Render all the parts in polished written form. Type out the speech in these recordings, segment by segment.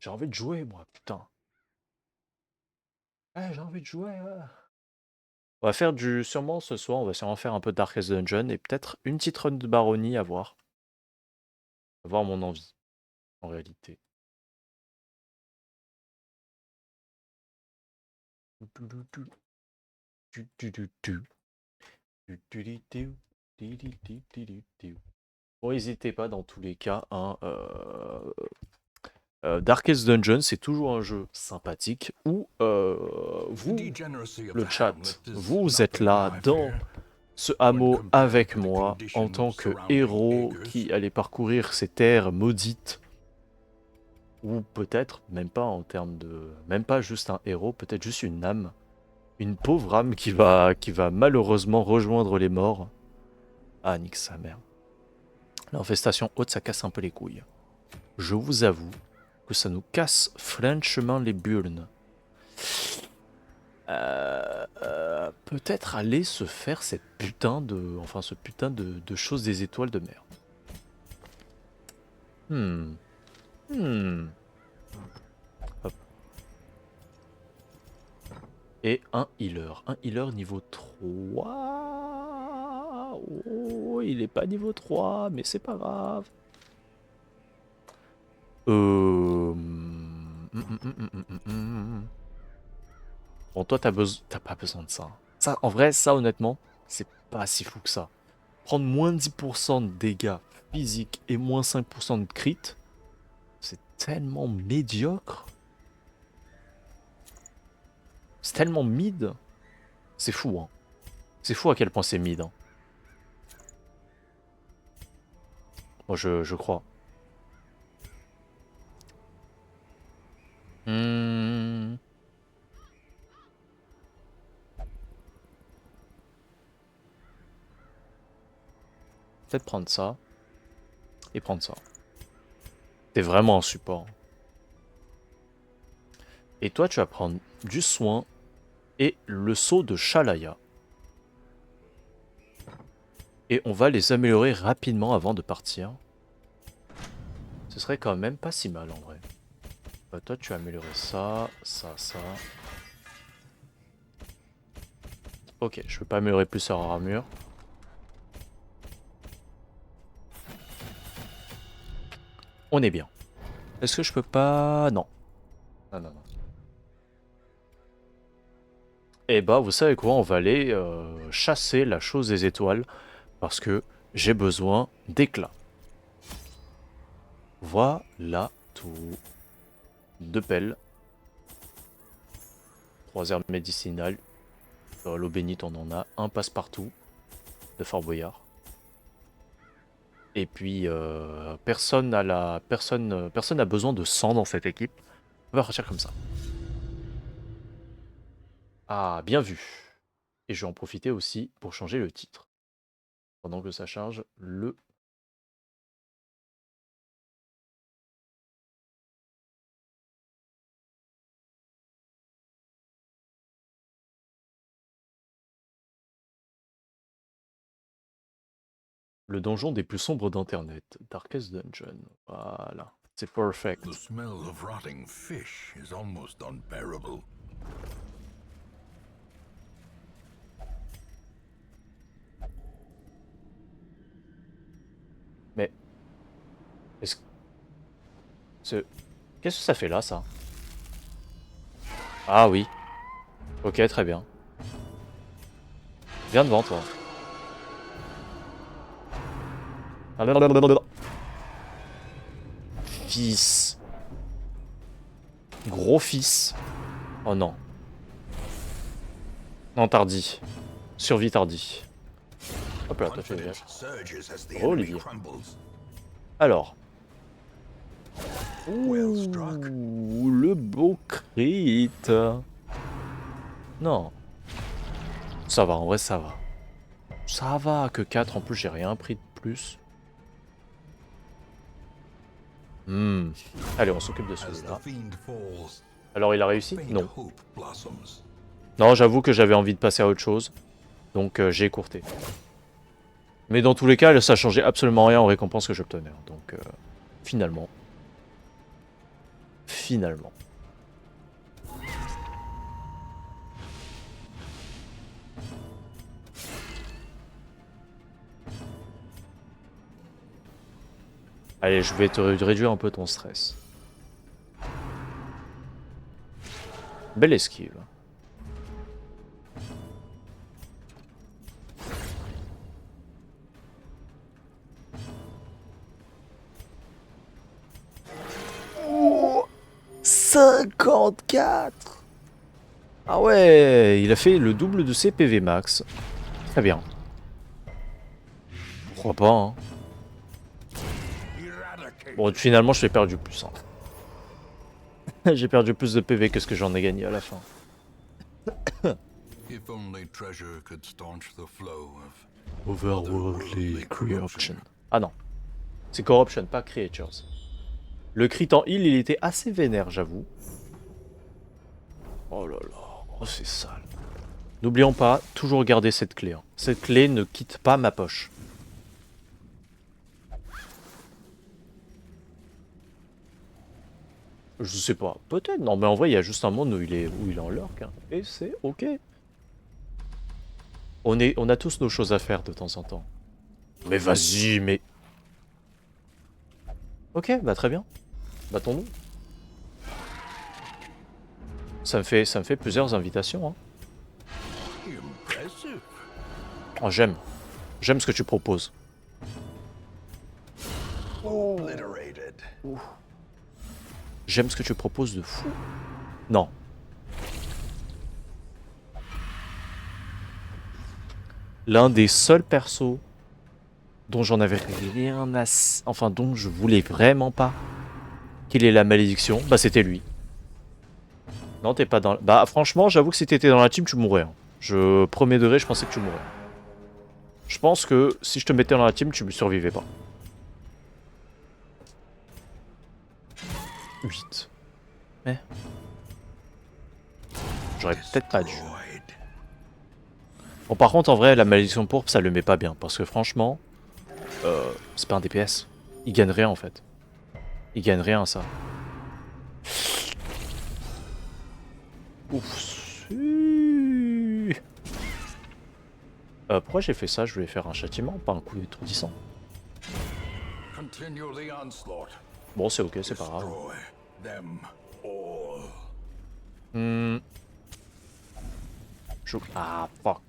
J'ai envie de jouer, moi, putain. J'ai envie de jouer. On va faire sûrement ce soir, on va sûrement faire un peu Darkest Dungeon et peut-être une petite run de Baronnie à voir. À voir mon envie, en réalité. Bon, n'hésitez pas dans tous les cas, hein, Darkest Dungeon, c'est toujours un jeu sympathique où vous, le chat, vous êtes là dans ce hameau avec moi en tant que héros qui allait parcourir ces terres maudites. Ou peut-être même pas en termes de... Même pas juste un héros, peut-être juste une âme. Une pauvre âme qui va malheureusement rejoindre les morts. Ah, nique sa mère. L'infestation haute, ça casse un peu les couilles. Je vous avoue que ça nous casse franchement les burnes. Peut-être aller se faire cette putain de... Enfin, ce putain de chose des étoiles de mer. Hop. Et un healer. Un healer niveau 3. Oh, il est pas niveau 3, mais c'est pas grave. Bon, toi, t'as pas besoin de ça. Ça, en vrai, ça, honnêtement, c'est pas si fou que ça. Prendre moins 10% de dégâts physiques et moins 5% de crit, c'est tellement médiocre. C'est tellement mid. C'est fou, hein. C'est fou à quel point c'est mid, hein. Moi, je crois. Peut-être prendre ça. Et prendre ça. T'es vraiment un support. Et toi, tu vas prendre du soin et le saut de Shalaya. Et on va les améliorer rapidement avant de partir. Ce serait quand même pas si mal en vrai. Bah, toi, tu vas améliorer ça, ça, ça. Ok, je peux pas améliorer plus leur armure. On est bien. Est-ce que je peux pas... Non. Non, non, non. Et bah, vous savez quoi, on va aller chasser la chose des étoiles. Parce que j'ai besoin d'éclats. Voilà tout. 2 pelles. 3 herbes médicinales. L'eau bénite, on en a. Un passe-partout de Fort Boyard. Et puis, personne n'a besoin de sang dans cette équipe. On va partir comme ça. Ah, bien vu. Et je vais en profiter aussi pour changer le titre. Pendant que ça charge le... Le donjon des plus sombres d'Internet. Darkest Dungeon. Voilà. C'est perfect. The smell of rotting fish is almost unbearable. Mais... Est-ce que... Qu'est-ce que ça fait là, ça? Ah oui. Ok, très bien. Viens devant, toi. Fils. Gros fils. Oh non. Non, tardi. Survie tardi. Hop là, toi tu es... Oh, Olivier. Alors. Ouh, le beau crit. Non. Ça va, en vrai, ça va. Ça va, que 4. En plus, j'ai rien pris de plus. Allez, on s'occupe de celui-là. Alors, il a réussi? Non. Non, j'avoue que j'avais envie de passer à autre chose. Donc, j'ai écourté. Mais dans tous les cas, ça changeait absolument rien aux récompenses que j'obtenais. Donc, finalement... finalement. Allez, je vais te réduire un peu ton stress. Belle esquive. Oh, 54. Ah ouais, il a fait le double de ses PV max. Très bien. Pourquoi pas, hein. Bon, finalement, je l'ai perdu plus. Hein. J'ai perdu plus de PV que ce que j'en ai gagné à la fin. Overworldly Corruption. Ah non. C'est Corruption, pas Creatures. Le crit en heal, il était assez vénère, j'avoue. Oh là là. Oh, c'est sale. N'oublions pas, toujours garder cette clé. Hein. Cette clé ne quitte pas ma poche. Je sais pas, peut-être. Non, mais en vrai, il y a juste un monde où il est en lurk. Hein. Et c'est ok. On a tous nos choses à faire de temps en temps. Mais vas-y, mais... Ok, bah très bien. Battons-nous. Ça me fait plusieurs invitations. Hein. Oh, j'aime. J'aime ce que tu proposes. Oh. J'aime ce que tu proposes de fou. Non. L'un des seuls persos dont j'en avais rien à... Enfin, dont je voulais vraiment pas qu'il ait la malédiction, bah c'était lui. Non, t'es pas dans... Bah franchement, j'avoue que si t'étais dans la team, tu mourrais. Hein. Premier degré, je pensais que tu mourrais. Je pense que si je te mettais dans la team, tu me survivais pas. 8. Mais... J'aurais peut-être pas dû. Bon, par contre, en vrai, la malédiction pourpre, ça le met pas bien. Parce que franchement, c'est pas un DPS. Il gagne rien, en fait. Il gagne rien à ça. Ouf. Pourquoi j'ai fait ça? Je voulais faire un châtiment, pas un coup étourdissant. Bon, c'est ok, c'est pas grave. Ah, fuck.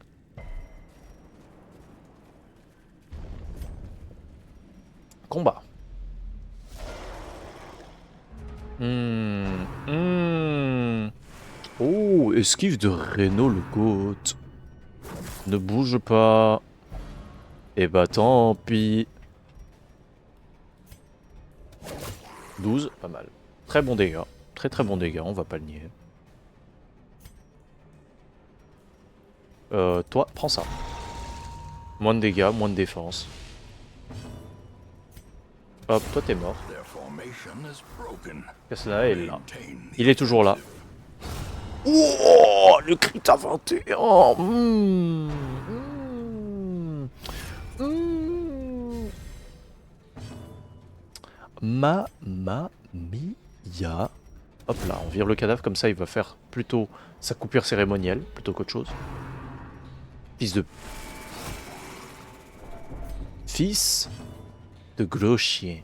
Combat. Oh, esquive de Reno le GOAT. Ne bouge pas. Et bah tant pis. 12, pas mal. Très bon dégâts. Très très bon dégâts, on va pas le nier. Toi, prends ça. Moins de dégâts, moins de défense. Hop, toi t'es mort. Cassana est là. Il est toujours là. Oh, le crit à 21. Mamma mia. Hop là, on vire le cadavre comme ça, il va faire plutôt sa coupure cérémonielle plutôt qu'autre chose. Fils de gros chien.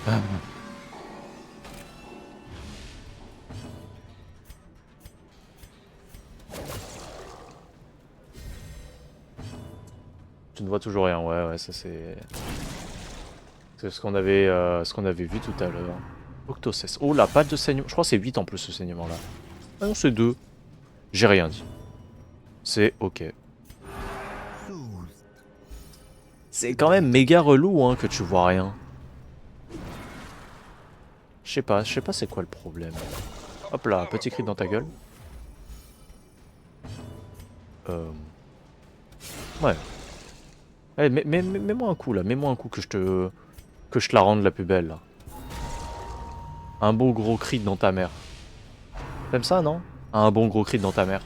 Ah. Tu ne vois toujours rien, ouais, ça c'est... C'est ce qu'on avait vu tout à l'heure. Octocès. Oh là, pas de saignement. Je crois que c'est 8 en plus ce saignement là. Ah non, c'est 2. J'ai rien dit. C'est ok. C'est quand même méga relou hein, que tu vois rien. Je sais pas c'est quoi le problème. Hop là, petit cri dans ta gueule. Ouais. Allez, mets-moi un coup là, mets-moi un coup que je te la rende la plus belle là. Un bon gros cri dans ta mère. T'aimes ça non? Un bon gros cri dans ta mère.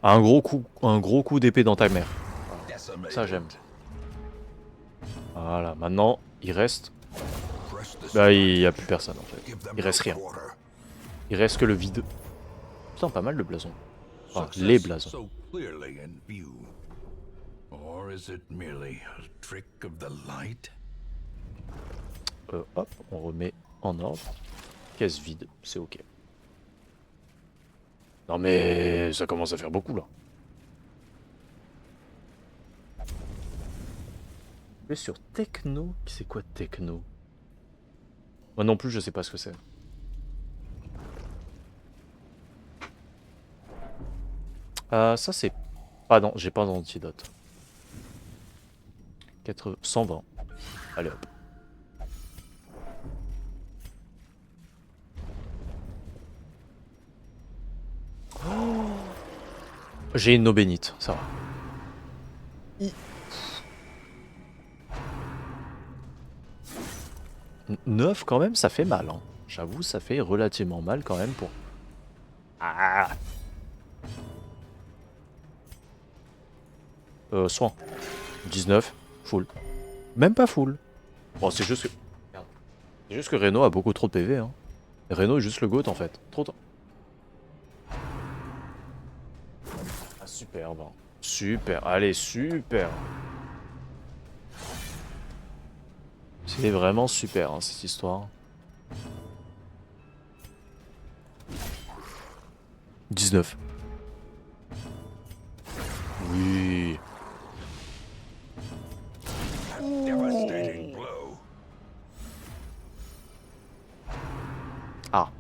Un gros coup d'épée dans ta mère. Ça j'aime. Voilà, maintenant il reste... Bah il y a plus personne en fait. Il reste rien. Il reste que le vide. Putain, pas mal de blasons. Enfin, les blasons. Hop, on remet en ordre. Caisse vide, c'est ok. Non mais ça commence à faire beaucoup là. Je vais sur techno. C'est quoi techno? Moi non plus je sais pas ce que c'est. Ça c'est... Ah non, j'ai pas d'antidote. 120. Allez hop. Oh, j'ai une eau bénite, ça va. 9 quand même, ça fait mal. Hein. J'avoue, ça fait relativement mal quand même pour... Ah. Soin. 19. Full. Même pas full. Bon, c'est juste que... C'est juste que Reno a beaucoup trop de PV. Hein. Reno est juste le GOAT en fait. Trop tôt. Ah, superbe. Super. Allez, super. C'est vraiment super hein, cette histoire. 19. Oui. Ah.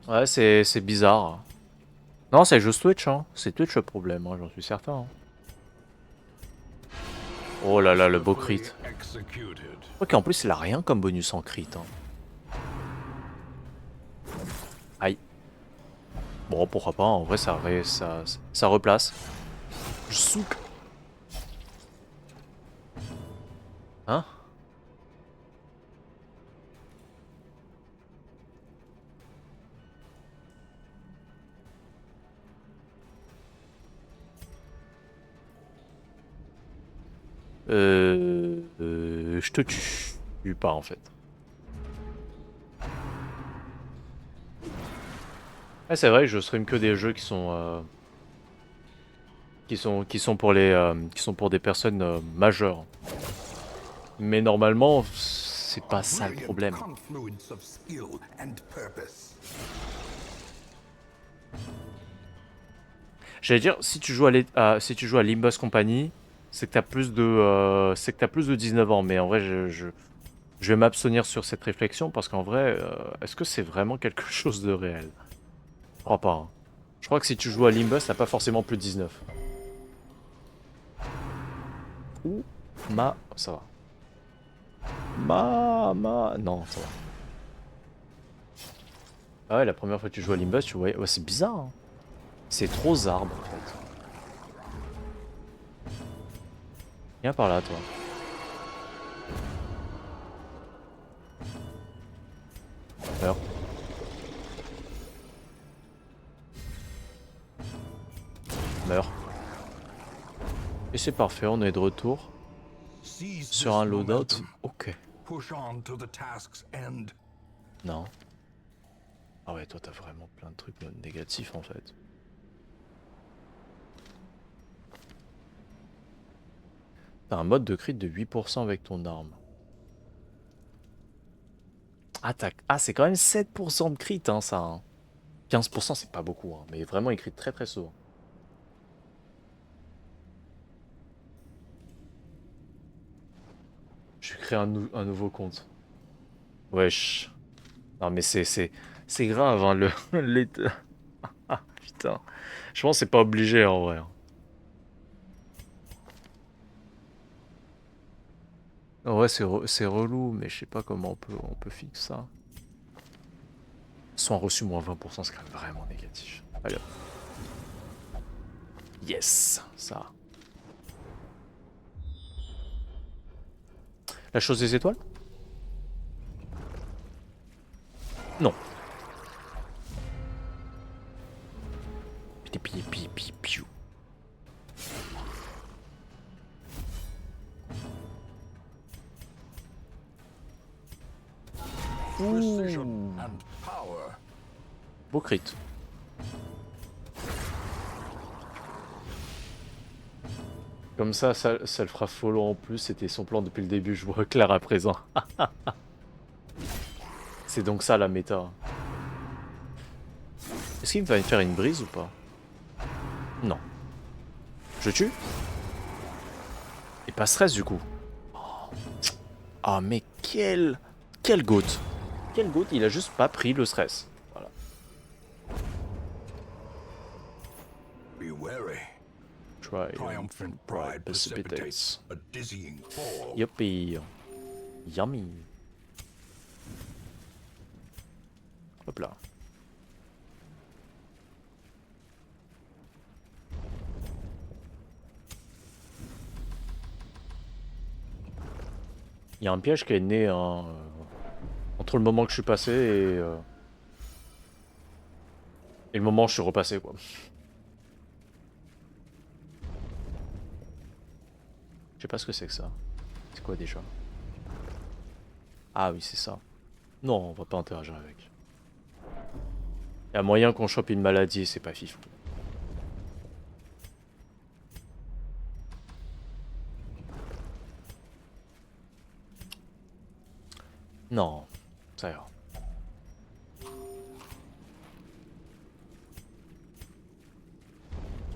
Ouais, c'est bizarre. Non, c'est juste Twitch, hein. C'est Twitch le problème, hein, j'en suis certain. Hein. Oh là là, le beau crit. Ok, en plus, il a rien comme bonus en crit. Hein. Aïe. Bon, pourquoi pas, en vrai, ça replace. Je souk. Hein? Je te tue pas en fait. Ouais, c'est vrai, je stream que des jeux qui sont qui sont pour des personnes majeures. Mais normalement, c'est pas ça le problème. J'allais dire, si tu joues si tu joues à Limbus Company, c'est que t'as plus de c'est que t'as plus de 19 ans. Mais en vrai, je vais m'abstenir sur cette réflexion parce qu'en vrai, est-ce que c'est vraiment quelque chose de réel? Je crois pas. Hein. Je crois que si tu joues à Limbus, t'as pas forcément plus de 19. Ouh, ça va. Non, ça va. Ah ouais, la première fois que tu joues à Limbus, tu vois, ouais, c'est bizarre. Hein. C'est trop zarbe en fait. Viens par là, toi. Meurs. Meurs. Et c'est parfait, on est de retour sur un loadout. Ok. Non. Ah ouais, toi t'as vraiment plein de trucs négatifs en fait. T'as un mode de crit de 8% avec ton arme. Ah, c'est quand même 7% de crit, hein, ça. Hein. 15% c'est pas beaucoup, hein, mais vraiment il crit très très souvent. Je vais créer un nouveau compte. Wesh. Non mais c'est grave, hein, l'état. Ah putain. Je pense que c'est pas obligé en vrai. Hein. En vrai c'est relou, mais je sais pas comment on peut fixer ça. Soins reçus moins 20%, c'est quand même vraiment négatif. Allez hop. Yes, ça. La chose des étoiles? Non. Pi, pi, pi, pi, piou. Precision and power. Beau crit. Comme ça le fera follow en plus. C'était son plan depuis le début, je vois clair à présent. C'est donc ça la méta. Est-ce qu'il va me faire une brise ou pas? Non. Je tue? Et pas stress du coup. Ah mais quel goat. Quel goat, il a juste pas pris le stress. Voilà. Be wary. Triumphant pride precipitates a dizzying fall. Yuppie. Yummy. Hop là. Il y a un piège qui est né entre le moment que je suis passé et le moment où je suis repassé quoi. Je sais pas ce que c'est que ça. C'est quoi déjà? Ah oui, c'est ça. Non, on va pas interagir avec. Il y a moyen qu'on chope une maladie et c'est pas fifou. Non, ça ira.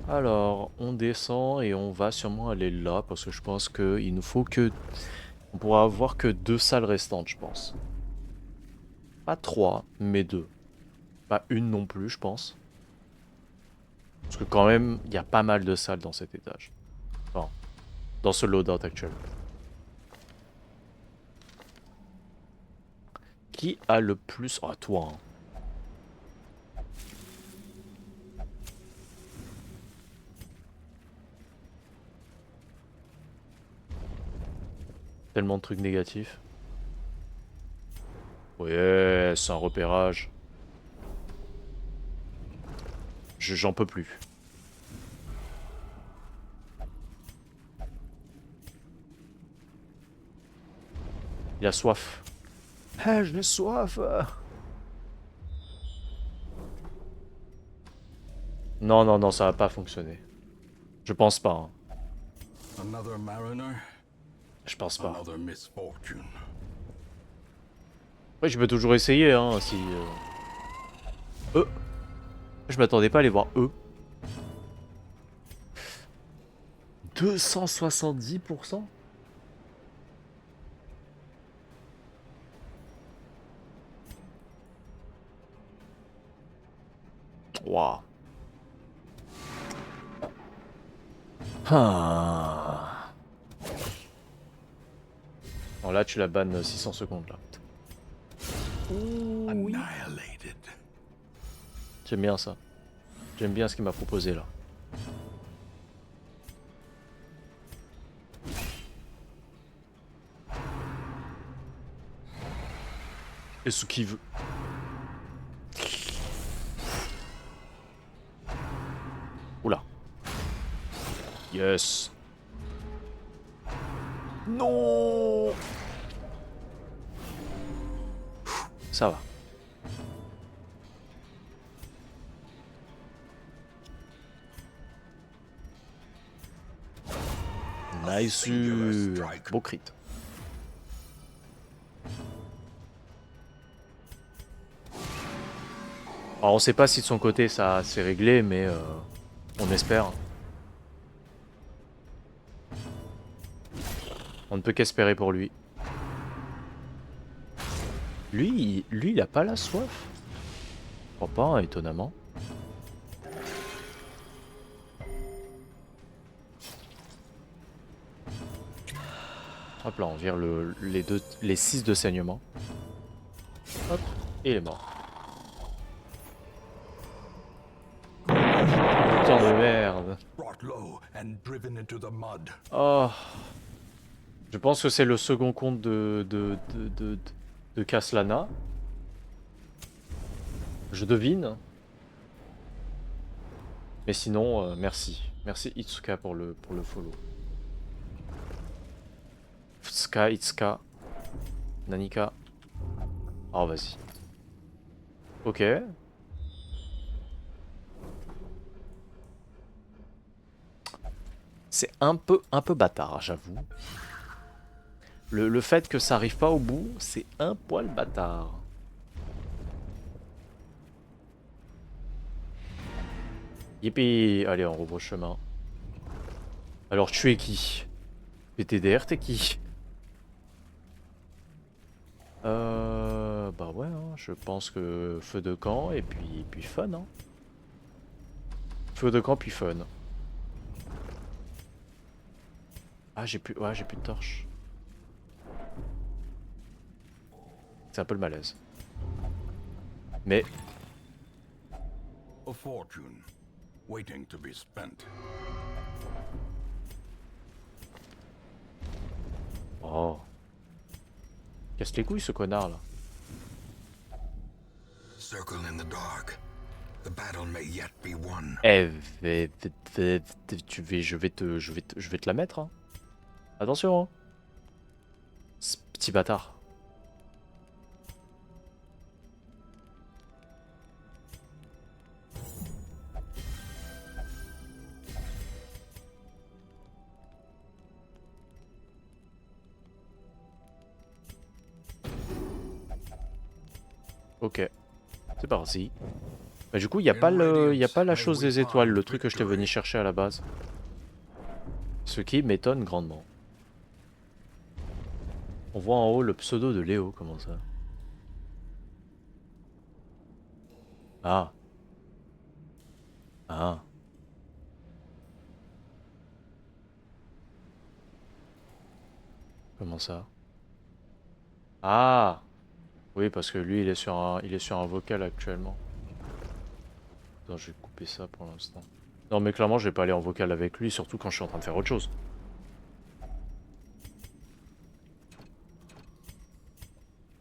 Alors, on descend et on va sûrement aller là parce que je pense qu'il nous faut que... On pourra avoir que 2 salles restantes, je pense. Pas 3, mais 2. Pas une non plus, je pense. Parce que quand même, il y a pas mal de salles dans cet étage. Enfin, dans ce loadout actuel. Qui a le plus... Ah, toi, hein. Tellement de trucs négatifs. Ouais, c'est un repérage. J'en peux plus. Il a soif. Ah, j'ai soif. Non, non, non, ça va pas fonctionner. Je pense pas. Hein. Another mariner, Je pense pas. another misfortune. Ouais, je peux toujours essayer, hein, si... Je m'attendais pas à les voir eux. 270%. Waouh. Ah. Alors là, tu la bannes 600 secondes, là. Annihilated. J'aime bien ça. J'aime bien ce qu'il m'a proposé, là. Et ce qu'il veut. Oula. Yes. Non. Ça va. Nice. Beau crit. Alors on sait pas si de son côté ça s'est réglé, mais on espère. On ne peut qu'espérer pour lui. Lui, il a pas la soif. Je crois pas, hein, étonnamment. Hop là, on vire les 6 de saignement. Hop, et il est mort. Putain de merde. Oh. Je pense que c'est le second compte de Caslana. Je devine. Mais sinon, merci. Merci Itsuka pour le follow. Tsuka, Itsuka. Nanika. Oh, vas-y. Ok. C'est un peu bâtard, j'avoue. Le fait que ça arrive pas au bout, c'est un poil bâtard. Yippee! Allez, on rebrousse chemin. Alors, tu es qui? PTDR, t'es qui? Bah ouais, hein, je pense que feu de camp et puis fun, hein. Feu de camp puis fun. Ah, j'ai plus de torche. C'est un peu le malaise. Mais A fortune, waiting to be spent. oh, casse les couilles ce connard là. Circle in the dark. The battle may yet be won. Eh, je vais te la mettre. Hein. Attention. Hein. Ce petit bâtard. Ok, c'est parti. Bah, du coup, il n'y a pas la chose des étoiles, le truc que je t'ai venu chercher à la base. Ce qui m'étonne grandement. On voit en haut le pseudo de Léo, comment ça? Ah. Ah. Comment ça? Ah. Oui, parce que lui, il est sur un vocal actuellement. Attends, je vais couper ça pour l'instant. Non, mais clairement, je vais pas aller en vocal avec lui, surtout quand je suis en train de faire autre chose.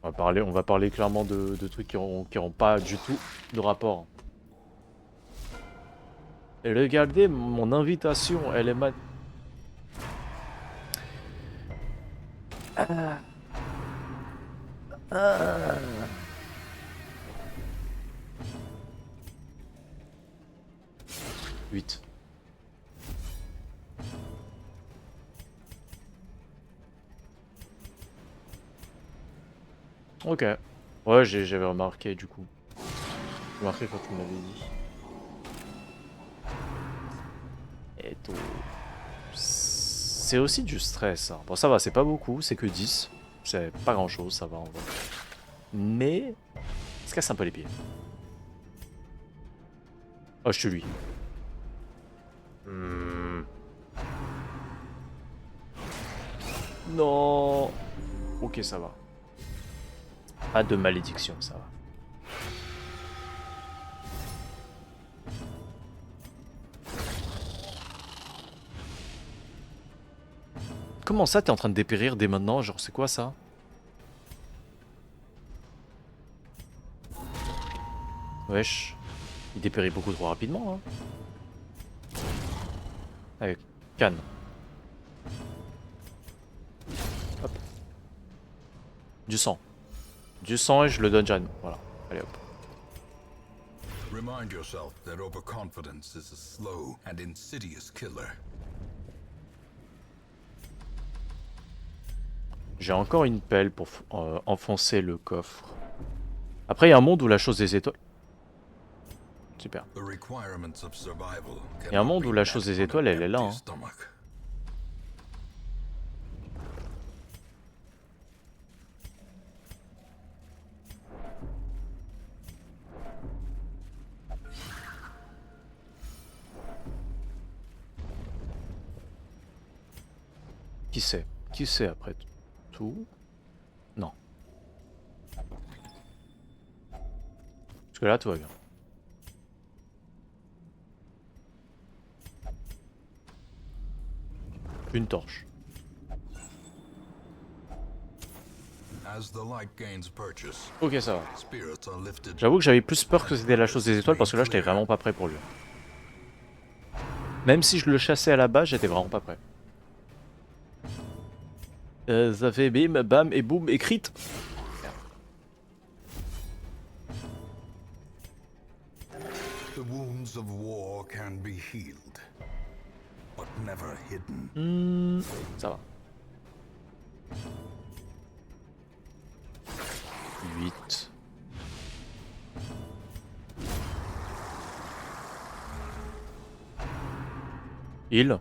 On va parler clairement de trucs qui auront pas du tout de rapport. Et regardez mon invitation, elle est mal. Ah. Ah. 8. Ok. Ouais, j'avais remarqué du coup. J'ai remarqué quand tu m'avais dit. Et tout. C'est aussi du stress. Hein. Bon, ça va, c'est pas beaucoup, c'est que 10. C'est pas grand chose, ça va en vrai. Mais. Ça se casse un peu les pieds. Oh, je tue lui. Non. Ok, ça va. Pas de malédiction, ça va. Comment ça, t'es en train de dépérir dès maintenant? Genre, c'est quoi ça? Wesh. Il dépérit beaucoup trop rapidement, hein. Allez, canne. Hop. Du sang. Du sang et je le donne Jeanne. Voilà. Allez hop. Remind yourself that overconfidence is a slow and insidious killer. J'ai encore une pelle pour enfoncer le coffre. Après, il y a un monde où la chose des étoiles... Super. Il y a un monde où la chose des étoiles, elle est là. Hein. Qui sait? Qui sait après tout? Non. Parce que là, tout va bien. Une torche. As the light gains purchase, Ok, ça va. spirits are lifted. J'avoue que j'avais plus peur que c'était la chose des étoiles parce que là, j'étais vraiment pas prêt pour lui. Même si je le chassais à la base, j'étais vraiment pas prêt. Ça fait bim, bam et boum et crit. The wounds of war can be healed, but never hidden. Ça va. 8. Heal.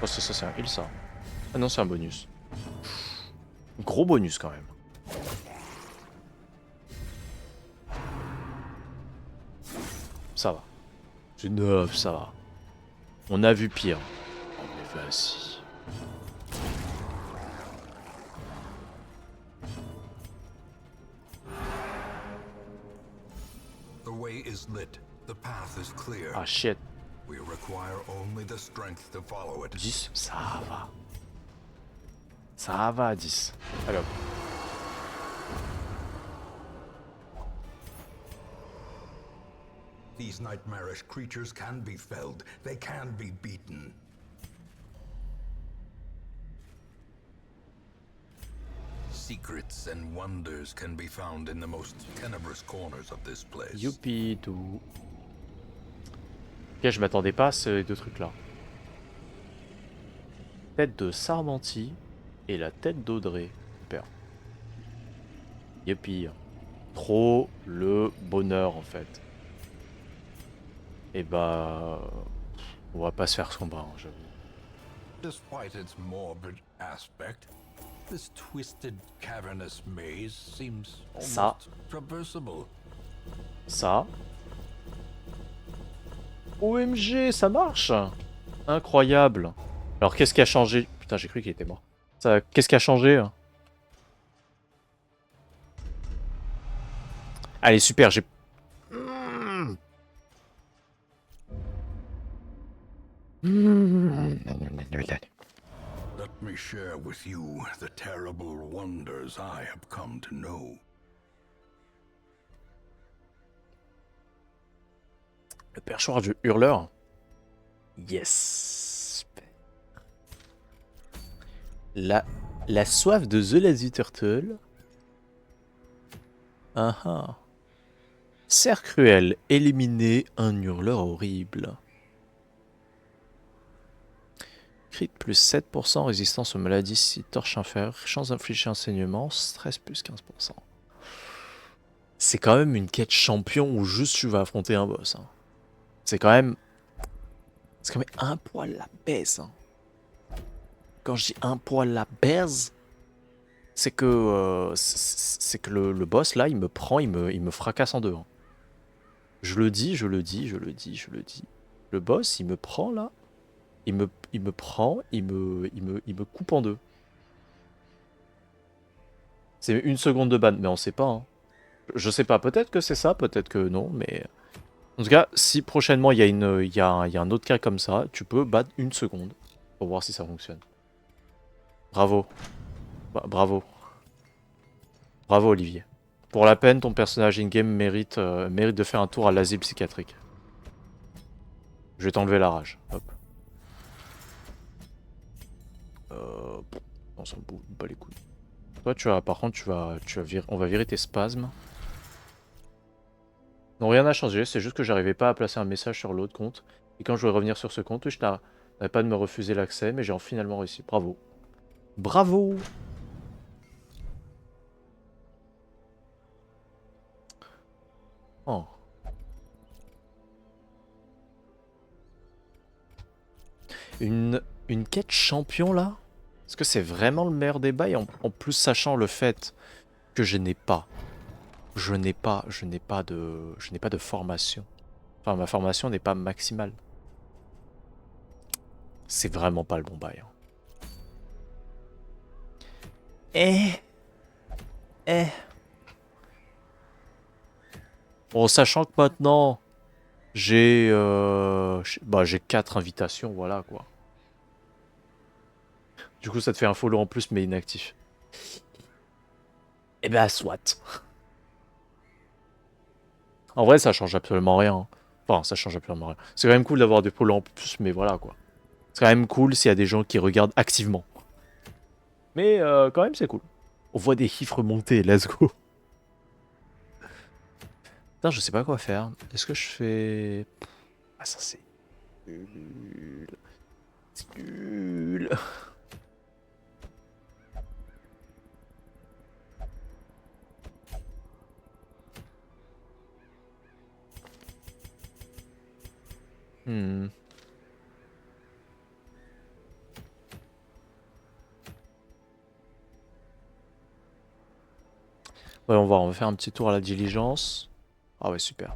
Oh, ça c'est un heal ça. Ah non, c'est un bonus. Gros bonus quand même. Ça va. C'est 9, ça va. On a vu pire. Oh mais vas-y. The way is lit. The path is clear. Ah shit. We require only the strength to follow it. 10, ça va. Ça va à 10. Allez hop. These nightmarish creatures can be felled. They can be beaten. Secrets and wonders can be found in the most tenebrous corners of this place. Youpi dou. Ok, je m'attendais pas à ces deux trucs là. Tête de Sarmenty et la tête d'Audrey. Super. Youpi. Trop le bonheur en fait. Et bah... on va pas se faire ce combat, hein, j'avoue. Despite its morbid aspect, this twisted, cavernous maze seems Ça. almost traversable. Ça. OMG, ça marche. Incroyable. Alors qu'est-ce qui a changé? Putain, j'ai cru qu'il était mort. Ça, qu'est-ce qui a changé? Allez, super, j'ai... Let me share with you the terrible wonders I have come to know. Le perchoir du hurleur. Yes. La soif de The Lazy Turtle. Ah ah. Cerf cruel, éliminer un hurleur horrible. Crit plus 7%, résistance aux maladies si torche inférieure, chance d'infliger un saignement, stress plus 15%. C'est quand même une quête champion où juste tu vas affronter un boss. Hein. C'est quand même un poil la baisse. Hein. Quand je dis un poil la baise, c'est que le boss là, il me prend, il me fracasse en deux. Hein. Je le dis. Le boss, il me prend là. Il me prend, il me coupe en deux. C'est une seconde de ban, mais on sait pas. Hein. Je sais pas, peut-être que c'est ça, peut-être que non, mais... En tout cas, si prochainement il y a un autre cas comme ça, tu peux battre une seconde pour voir si ça fonctionne. Bravo. Bravo. Bravo Olivier. Pour la peine, ton personnage in-game mérite de faire un tour à l'asile psychiatrique. Je vais t'enlever la rage. Hop. On s'en bout pas les couilles. Toi, par contre, on va virer tes spasmes. Non, rien n'a changé, c'est juste que j'arrivais pas à placer un message sur l'autre compte. Et quand je vais revenir sur ce compte, je n'avais pas de me refuser l'accès, mais j'ai finalement réussi. Bravo. Bravo! Oh. Une quête champion là? Est-ce que c'est vraiment le meilleur débat? Et en plus, sachant le fait que je n'ai pas de formation. Enfin, ma formation n'est pas maximale. C'est vraiment pas le bon bail. Hein. Bon, sachant que maintenant, j'ai 4 invitations, voilà quoi. Du coup, ça te fait un follow en plus, mais inactif. Eh ben, soit. En vrai, ça change absolument rien. Enfin, ça change absolument rien. C'est quand même cool d'avoir des polos en plus, mais voilà, quoi. C'est quand même cool s'il y a des gens qui regardent activement. Mais quand même, c'est cool. On voit des chiffres monter, let's go. Putain, je sais pas quoi faire. Est-ce que je fais... Ah, ça, c'est nul. C'est nul. Hmm. Ouais, on va faire un petit tour à la diligence. Ah ouais, super.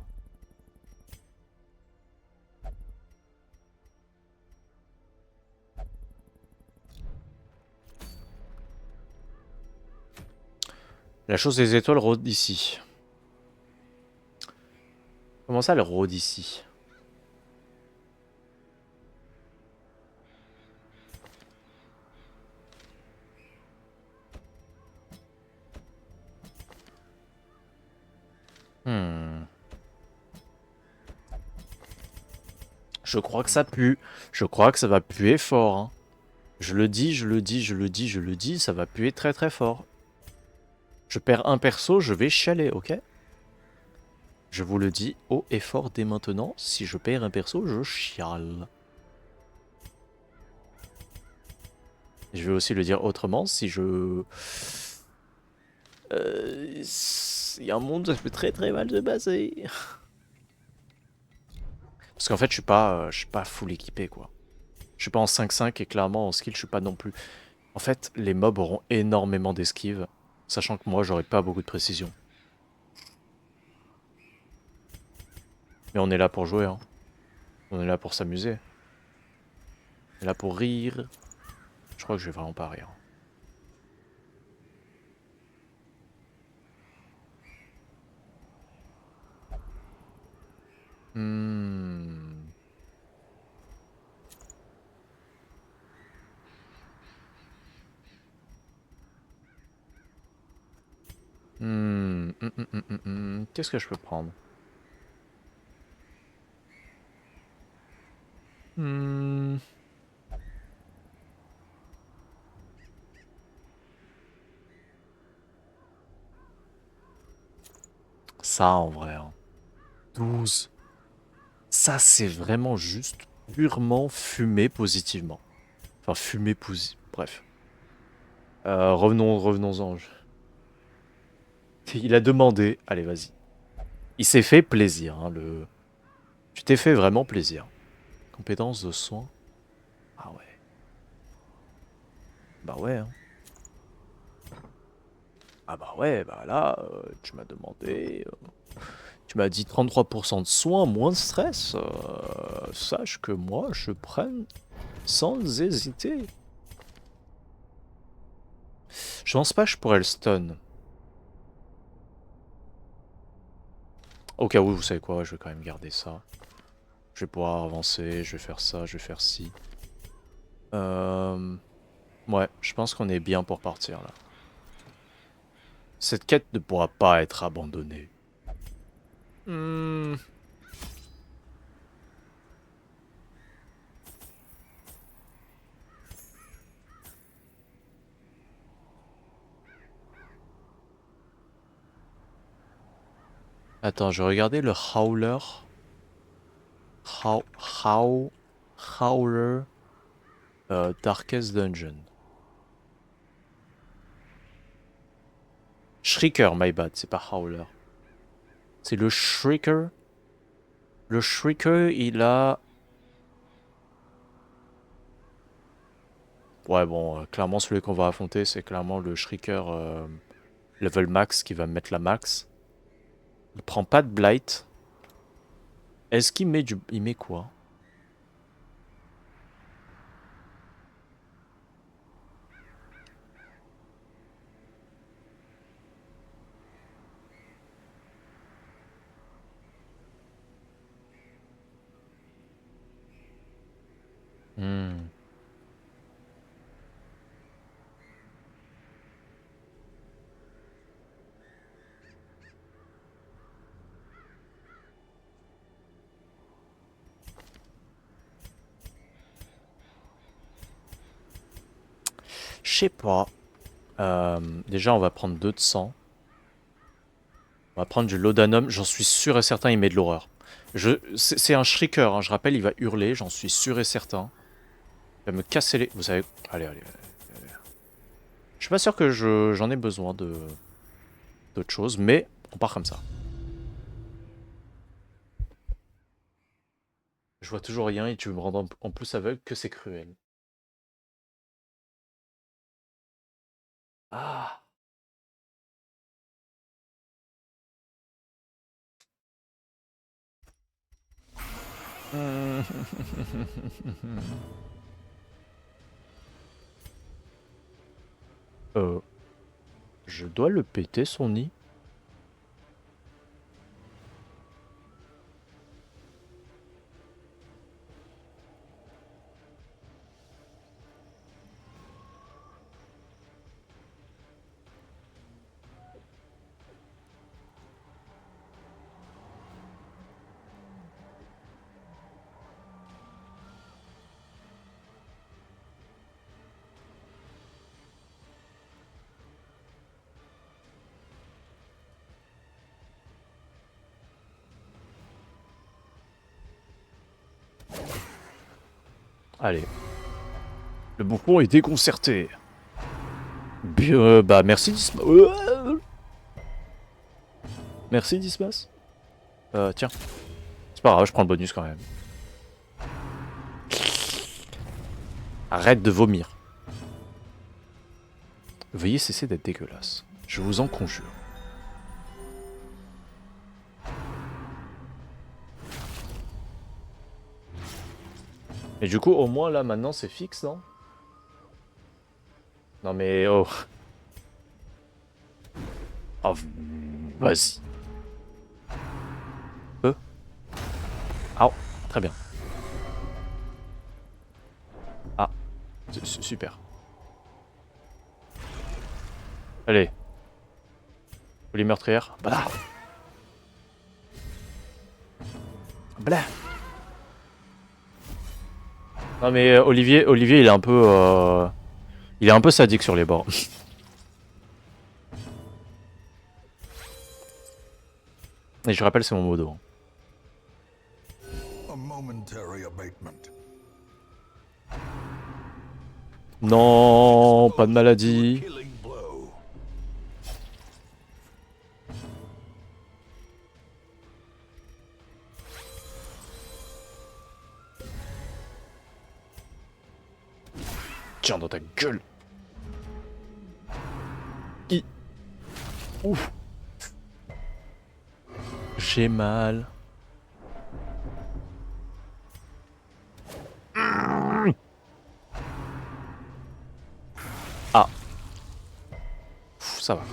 La chose des étoiles rôde ici. Comment ça, elle rôde ici? Hmm. Je crois que ça pue. Je crois que ça va puer fort, hein. Je le dis, je le dis, je le dis, je le dis, ça va puer très très fort. Je perds un perso, je vais chialer, ok? Je vous le dis haut et fort dès maintenant, si je perds un perso, je chiale. Je vais aussi le dire autrement, si je... Il y a un monde, ça peut très très mal se passer. Parce qu'en fait, je suis pas full équipé, quoi. Je suis pas en 5-5 et clairement en skill, je suis pas non plus. En fait, les mobs auront énormément d'esquive, sachant que moi, j'aurai pas beaucoup de précision. Mais on est là pour jouer, hein. On est là pour s'amuser. On est là pour rire. Je crois que je vais vraiment pas rire. Hmm. Qu'est-ce que je peux prendre? Hmm. Ça, en vrai, hein. 12. Ça, c'est vraiment juste purement fumer positivement. Enfin, fumer positivement. Bref. Revenons-en. Il a demandé. Allez, vas-y. Il s'est fait plaisir, hein, le... Tu t'es fait vraiment plaisir. Compétence de soin. Ah ouais. Bah ouais, hein. Ah bah ouais, bah là, tu m'as demandé... tu m'as dit 33% de soins, moins de stress. Sache que moi, je prenne sans hésiter. Je pense pas que je pourrais le stun. Au cas où, vous savez quoi, je vais quand même garder ça. Je vais pouvoir avancer, je vais faire ça, je vais faire ci. Ouais, je pense qu'on est bien pour partir là. Cette quête ne pourra pas être abandonnée. Hmm. Attends, je vais regarder le Howler. How... How... Howler... Darkest Dungeon. Shrieker, my bad, c'est pas Howler. C'est le Shrieker. Le Shrieker, il a... Ouais, bon, clairement, celui qu'on va affronter, c'est clairement le Shrieker level max qui va me mettre la max. Il prend pas de Blight. Est-ce qu'il met du... Il met quoi? Hmm. sais pas. Déjà, on va prendre 2 de sang. On va prendre du laudanum. J'en suis sûr et certain, il met de l'horreur. C'est un shrieker, hein. Je rappelle, il va hurler. J'en suis sûr et certain. Il va me casser les... Vous savez... Allez, allez, allez. Je suis pas sûr que j'en ai besoin d'autre chose, mais on part comme ça. Je vois toujours rien et tu veux me rendre en plus aveugle, que c'est cruel. Ah. Je dois le péter son nid? Allez. Le bouffon est déconcerté. Bien, bah merci Dismas. Merci Dismas. Tiens. C'est pas grave, je prends le bonus quand même. Arrête de vomir. Veuillez cesser d'être dégueulasse. Je vous en conjure. Et du coup, au moins là maintenant c'est fixe, non? Non mais oh. Oh, vas-y. Ah, très bien. Ah, super. Allez. Folie meurtrière. Blah. Blah. Non mais Olivier, il est un peu... Il est un peu sadique sur les bords. Et je rappelle, c'est mon modo. Non, pas de maladie. Tiens dans ta gueule. Ouf. J'ai mal. Ah. Pff, ça va.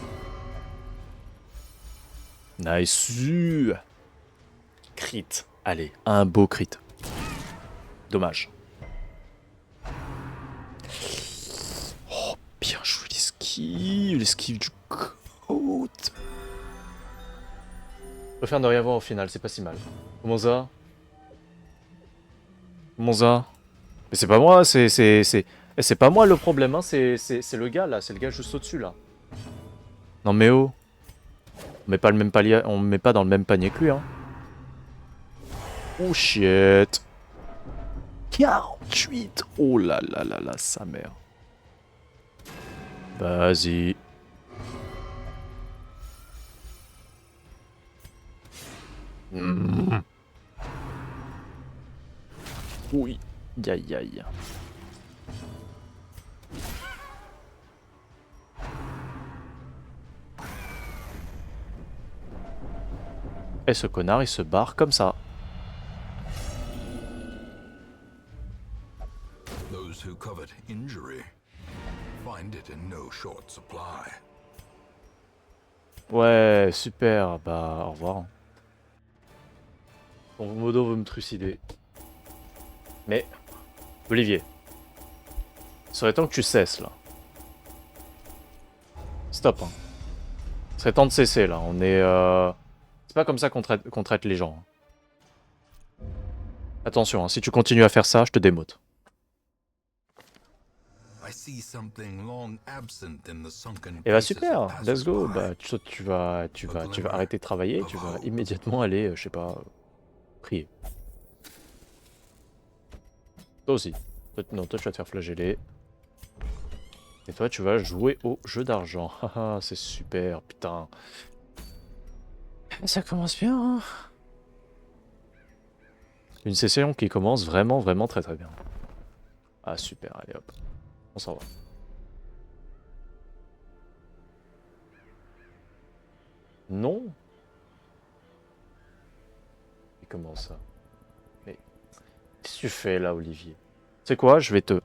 Nice. Crit. Allez, un beau crit. Dommage. Oh, bien joué l'esquive du côte. Je préfère ne rien voir au final, c'est pas si mal. Comment ça? Comment ça? Mais c'est pas moi, c'est pas moi le problème, hein, c'est le gars là, c'est le gars juste au-dessus là. Non mais oh. On met pas le même palier, on met pas dans le même panier que lui, hein. Oh shit. 48. Oh là là là là, sa mère. Vas-y. Mmh. Oui. Aïe aïe. Et ce connard, il se barre comme ça. Those who covet injury find it in no short supply. Ouais, super. Bah, au revoir. Ton modo veut me trucider. Mais, Olivier, il serait temps que tu cesses, là. Stop, hein. Il serait temps de cesser, là. On est... C'est pas comme ça qu'on traite les gens. Attention, hein, si tu continues à faire ça, je te démote. Et bah super, let's go. Bah tu vas arrêter de travailler, tu vas immédiatement aller, je sais pas, prier. Toi aussi. Non, toi tu vas te faire flageller. Et toi tu vas jouer au jeu d'argent. Haha, c'est super, putain. Ça commence bien, hein. Une session qui commence vraiment, vraiment très très bien. Ah super, allez hop, on s'en va. Non. Et comment ça? Mais qu'est-ce que tu fais là, Olivier? Tu sais quoi, je vais te...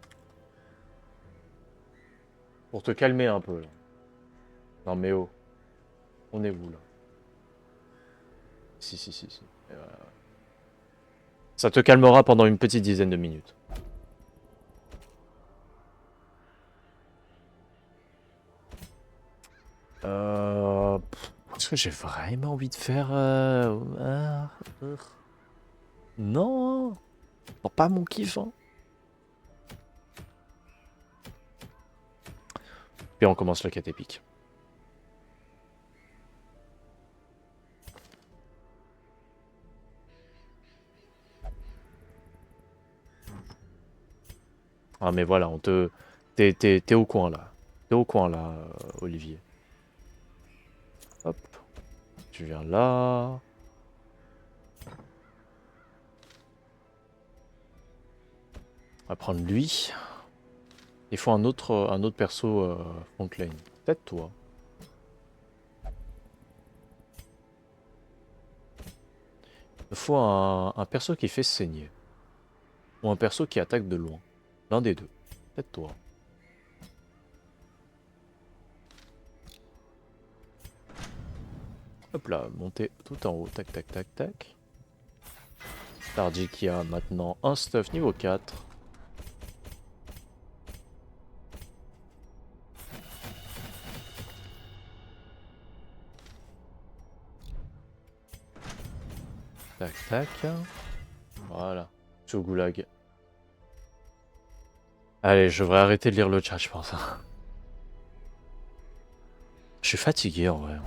Pour te calmer un peu, là. Non mais oh, on est où, là? Si. Ça te calmera pendant une petite dizaine de minutes. Est-ce que j'ai vraiment envie de faire... Non, non, pas mon kiff, hein. Puis on commence la quête épique. Ah mais voilà, on te... T'es au coin là. T'es au coin là, Olivier. Hop. Tu viens là. On va prendre lui. Il faut un autre perso front lane. Peut-être toi. Il faut un perso qui fait saigner. Ou un perso qui attaque de loin. L'un des deux. Peut-être toi. Hop là, monter tout en haut. Tac, tac, tac, tac. Tardy qui a maintenant un stuff niveau 4. Tac, tac. Voilà. Je suis au goulag. Allez, je devrais arrêter de lire le chat, je pense. Je suis fatigué en vrai.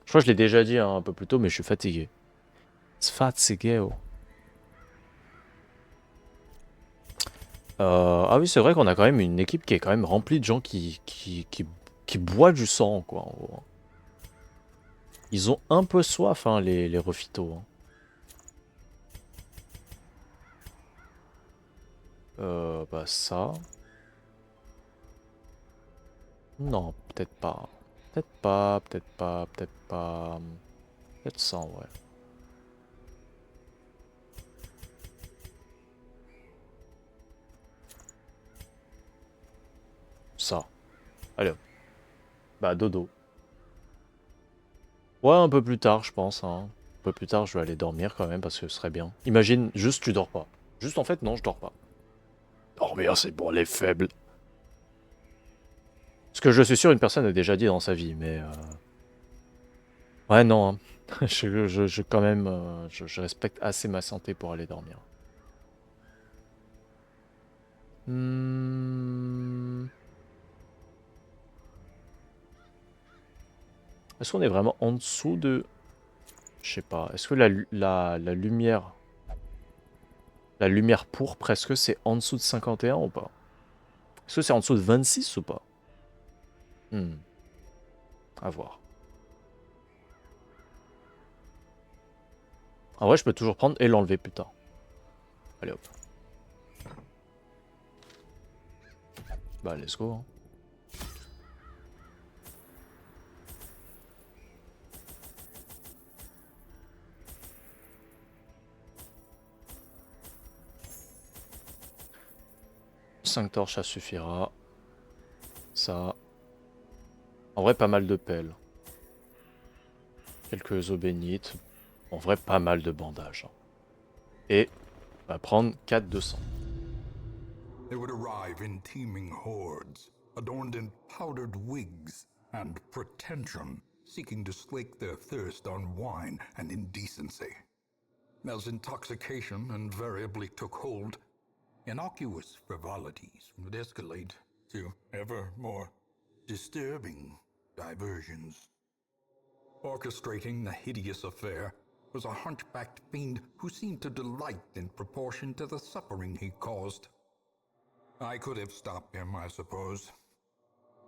Je crois que je l'ai déjà dit un peu plus tôt, mais je suis fatigué. C'est fatigué. Oh. Ah oui, c'est vrai qu'on a quand même une équipe qui est quand même remplie de gens qui boivent du sang, quoi, en gros. Ils ont un peu soif, hein, les refitos. Hein. Bah ça... Non, peut-être pas. Peut-être pas, peut-être pas, peut-être pas... Peut-être ça, ouais. Ça. Allez hop. Bah, dodo. Ouais, un peu plus tard, je pense. Hein. Un peu plus tard, je vais aller dormir quand même, parce que ce serait bien. Imagine, juste tu dors pas. Juste en fait, non, je dors pas. Dormir, c'est pour les faibles. Ce que je suis sûr une personne a déjà dit dans sa vie, mais... Ouais, non. Hein. je quand même... je respecte assez ma santé pour aller dormir. Est-ce qu'on est vraiment en dessous de... Je sais pas. Est-ce que la lumière... La lumière pourpre, est-ce que c'est en dessous de 51 ou pas? Est-ce que c'est en dessous de 26 ou pas? À voir. En vrai, je peux toujours prendre et l'enlever plus tard. Allez hop. Bah, let's go. Hein. Cinq torches, ça suffira. Ça. En vrai, pas mal de pelles. Quelques eaux bénites. En vrai, pas mal de bandages. Hein. Et on va prendre 4 de sang. They would arrive in teeming hordes, adorned in powdered wigs and pretension, seeking to slake their thirst on wine and indecency. As intoxication invariably took hold, innocuous frivolities would escalate to ever more disturbing diversions. Orchestrating the hideous affair was a hunchbacked fiend who seemed to delight in proportion to the suffering he caused. I could have stopped him, I suppose,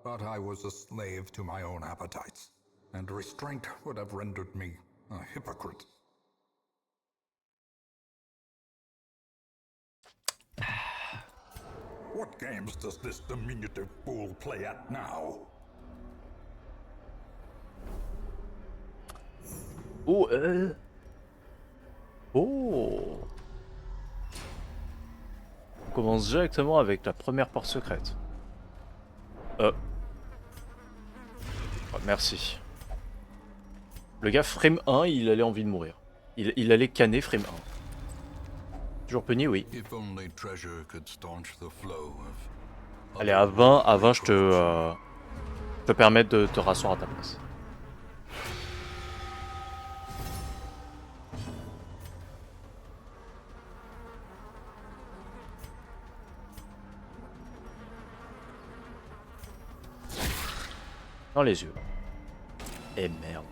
but I was a slave to my own appetites, and restraint would have rendered me a hypocrite. What games does this diminutive fool play at now? Oh, Oh. On commence directement avec la première porte secrète. Oh, merci. Le gars frame 1, il allait envie de mourir. Il allait canner frame 1. Toujours puni, oui. Allez, à 20, je te permets de te rasseoir à ta place. Dans les yeux. Et merde.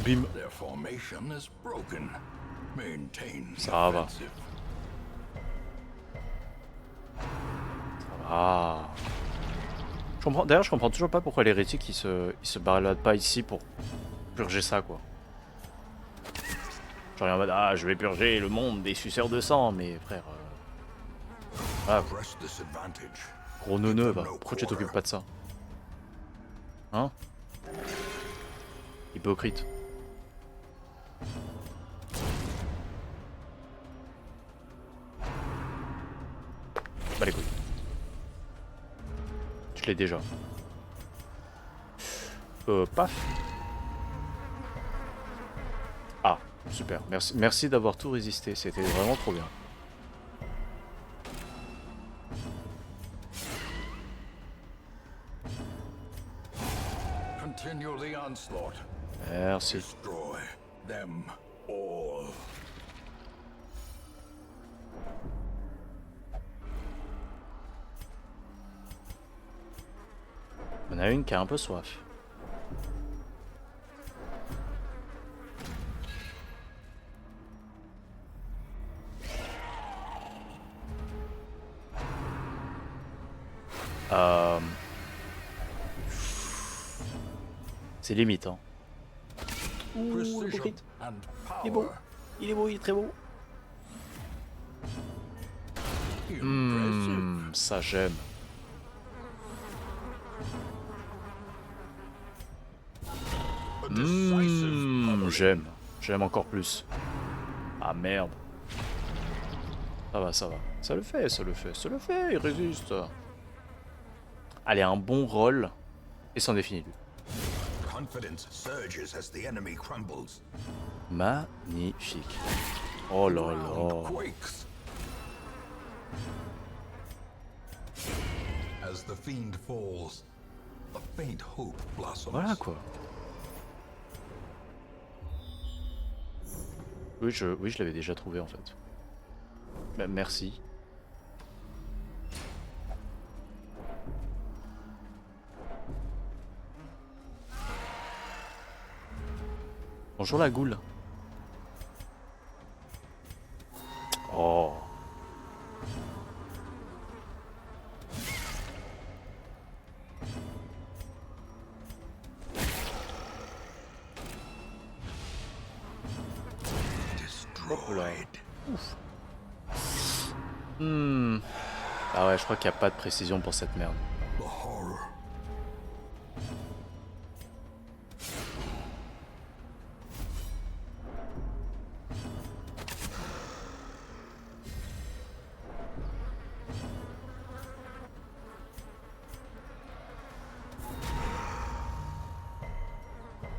Bim. Ça va. Ça va. D'ailleurs, je comprends toujours pas pourquoi l'hérétique il se balade pas ici pour purger ça, quoi. Genre en mode, ah, je vais purger le monde des suceurs de sang, mais frère. Voilà. Gros neuneu, va. Pourquoi tu t'occupes pas de ça? Hein? Hypocrite. Bah les couilles. Je l'ai déjà. Paf. Ah, super. Merci d'avoir tout résisté. C'était vraiment trop bien. Merci. On a une qui a un peu soif. C'est limite, hein. Ouh, le hypocrite. Il est beau. Il est beau, il est très beau. Ça j'aime. J'aime. J'aime encore plus. Ah merde. Ça va, ça va. Ça le fait, ça le fait, ça le fait, il résiste. Allez, un bon roll. Et c'en est fini, lui. Magnifique. Oh là là. Voilà quoi. Oui, je l'avais déjà trouvé en fait. Bah, merci. Bonjour la goule. Oh. Hop là. Ouf. Ah ouais, je crois qu'il n'y a pas de précision pour cette merde.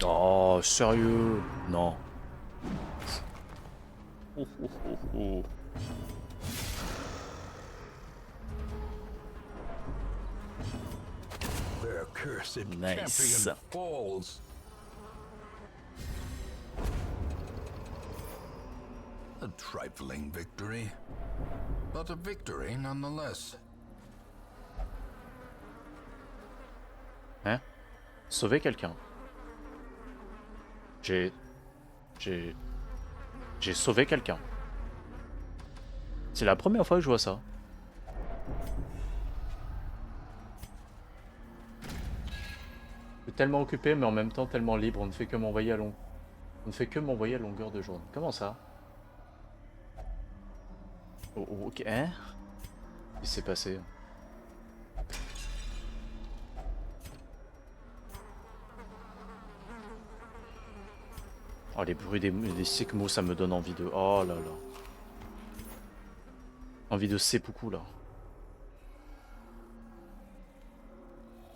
Oh, sérieux? Non. Oh, oh, oh, oh. Their cursed Nice. champion falls. A trifling victory, but a victory nonetheless. Hein? Sauver quelqu'un. J'ai sauvé quelqu'un. C'est la première fois que je vois ça. Je suis tellement occupé, mais en même temps tellement libre. On ne fait que m'envoyer à longueur de journée. Comment ça? Oh, oh, ok. Hein? Qu'est-ce qui s'est passé? Oh, les bruits des Sekmo, ça me donne envie de... Oh là là. Envie de seppuku, là.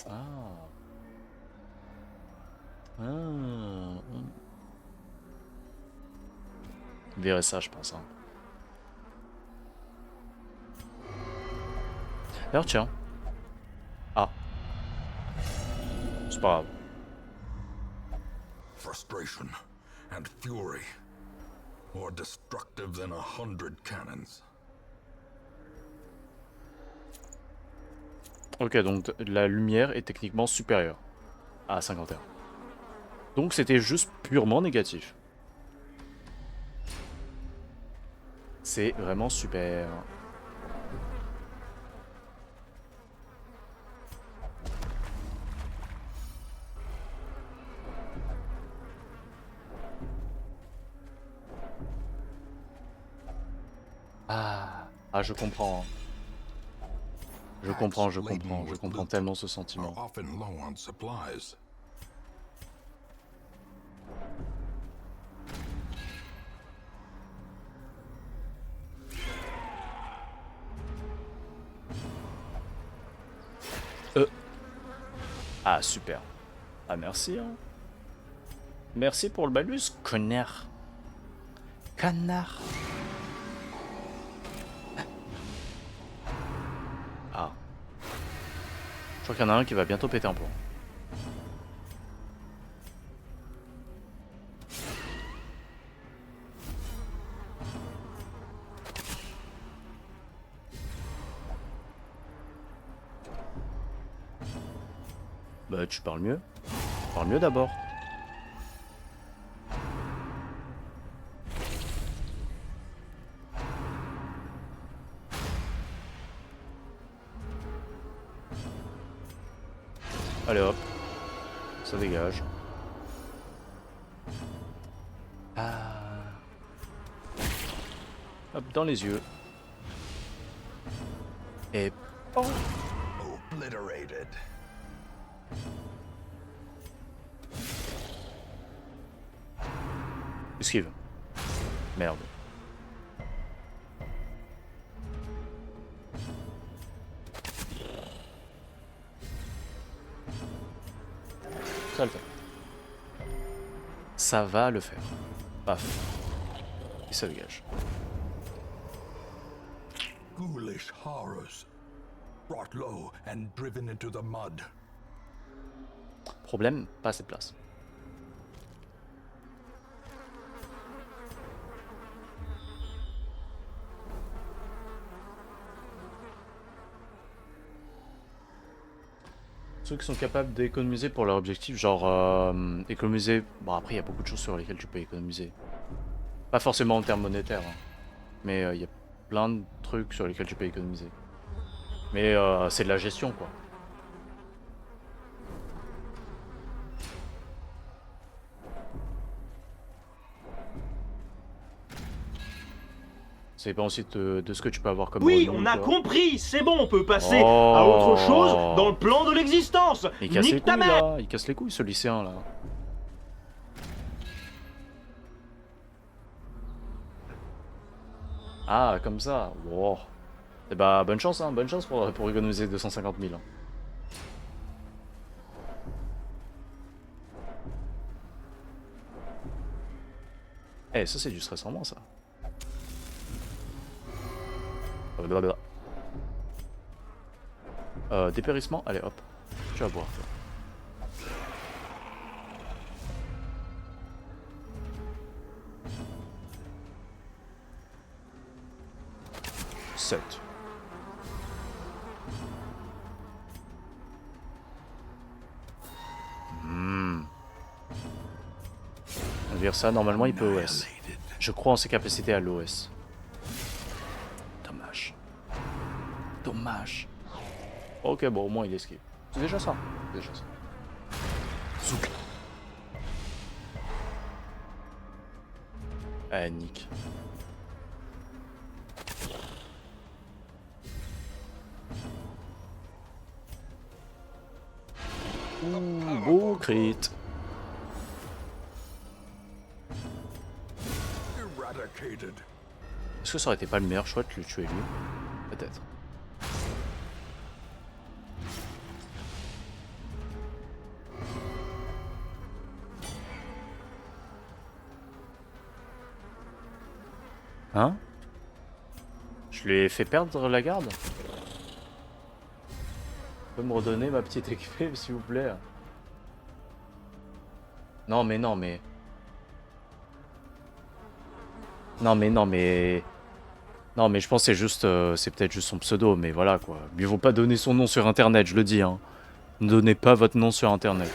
Ah. Ah. Vous verrez ça, je pense. Hein. Alors, tiens. Ah. C'est pas grave. Frustration and fury, more destructive than 100 cannons. Ok, donc la lumière est techniquement supérieure à 51. Donc c'était juste purement négatif. C'est vraiment super. Ah, je comprends. Je comprends tellement ce sentiment. Often low on supplies. Ah, super. Ah, merci. Hein. Merci pour le malus, connard. Canard. Ah. Je crois qu'il y en a un qui va bientôt péter un plomb. Bah, tu parles mieux. Parle mieux d'abord. Allez hop. Ça dégage. Ah. Hop, dans les yeux. Et... Oh. Obliterated. Esquive. Merde. Ça le fait. Ça va le faire. Paf. Et ça dégage. Ghoulish horrors, brought low and driven into the mud. Problème, pas assez de place. Ceux qui sont capables d'économiser pour leur objectif, genre économiser... Bon après il y a beaucoup de choses sur lesquelles tu peux économiser. Pas forcément en termes monétaires, hein. Mais il y a plein de trucs sur lesquels tu peux économiser. Mais c'est de la gestion quoi. Ça dépend aussi de ce que tu peux avoir comme Oui, revenu, on a quoi. compris, c'est bon, on peut passer à autre chose dans le plan de l'existence. Il casse les Nique ta couilles mère. là, il casse les couilles ce lycéen là. Ah, comme ça, wow. Eh bah bonne chance pour économiser 250 000. Hein. Eh, ça c'est du stress en moins ça. Blablabla. Dépérissement, allez hop. Tu vas boire toi. Sept. On va dire ça, normalement il peut OS. Je crois en ses capacités à l'OS. Dommage. Dommage. Ok, bon, au moins il esquive. C'est déjà ça. C'est déjà ça. Zouk. Ah, nick. Ouh, beau crit. Est-ce que ça aurait été pas le meilleur choix de le tuer lui? Peut-être. Hein? Je lui ai fait perdre la garde? Tu peux me redonner ma petite équipée s'il vous plaît? Non mais non mais... Non mais non mais... Non mais je pense que c'est juste... c'est peut-être juste son pseudo, mais voilà quoi. Mieux vaut pas donner son nom sur internet, je le dis hein. Ne donnez pas votre nom sur internet.